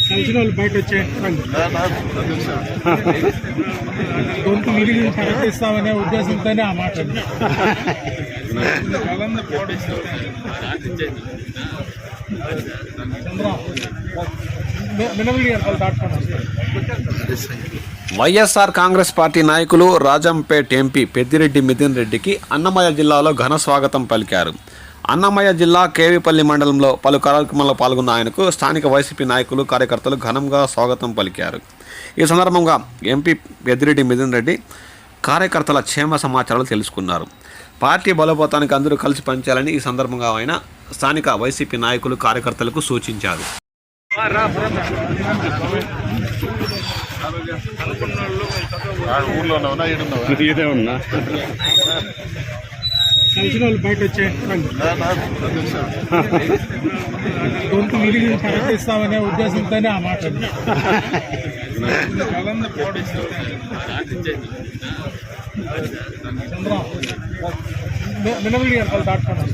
కలిసిన వాళ్ళు బయట వచ్చే గొంతు మిగిలి ప్రకటిస్తామనే ఉద్దేశంతోనే ఆ మాట వైఎస్ఆర్ కాంగ్రెస్ పార్టీ నాయకులు రాజంపేట్ ఎంపీ పెద్దిరెడ్డి మిథున్ రెడ్డికి అన్నమయ్య జిల్లాలో ఘన స్వాగతం పలికారు. అన్నమయ్య జిల్లా కేవీపల్లి మండలంలో పలు కార్యక్రమాల్లో పాల్గొన్న ఆయనకు స్థానిక వైసీపీ నాయకులు కార్యకర్తలు ఘనంగా స్వాగతం పలికారు. ఈ సందర్భంగా ఎంపీ పెద్దిరెడ్డి మిథున్ రెడ్డి కార్యకర్తల క్షేమ సమాచారాలు తెలుసుకున్నారు. పార్టీ బలోపేతానికి అందరూ కలిసి పనిచేయాలని ఈ సందర్భంగా ఆయన స్థానిక వైసీపీ నాయకులు కార్యకర్తలకు సూచించారు. కలిసిన వాళ్ళు బయట వచ్చే గొంతు మిగిలి ప్రకటిస్తామనే ఉద్దేశంతోనే ఆ మాట మినవలి దాటుకున్నాం.